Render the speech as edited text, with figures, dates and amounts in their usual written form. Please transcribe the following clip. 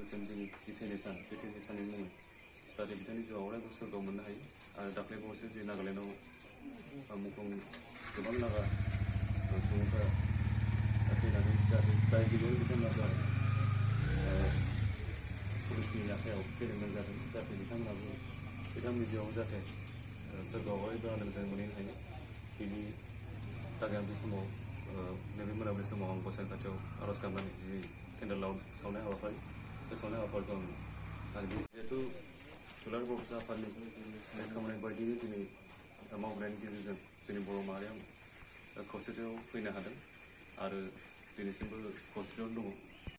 लोगोसे जोंनि जि थैनाय सान बे थैनाय साननि मुङै जाहाथे बिथांनि जिउआव अरायबो सोरगोआव मोननो हायो आरो दाख्लैबावैसो जे नागालेण्डआव मुंख्लं गोबां नागा सुबुंफोरा थैनानै जाहाथे दायगिरियाव बिथांमोना जादों पुलिसनि आखायाव थैनो गोनां जादों जाहाथे बिथांमोनाबो बिथांमोननि जिउआव जाहाथे सोरगोआव अरायबो आलो गोजोन मोनहैनो हायो बेनि थाखाय आं बे समाव नैबे मोनाबिलि समाव आं गसाइनि खाथियाव आर'ज गाबनानै जि केन्डेल सावनाय हाबाफारि बे सावनाय हाबाफारिखौ आं जिहेतु दुलाराय बर' फिसा आफादनि खामानि बायदियै दिनै मावबोनायनि गेजेरजों जोंनि बर' माहारिया खौसेथियाव फैनो हादों आरो दिनैसिमबो खौसेथियावनो दङ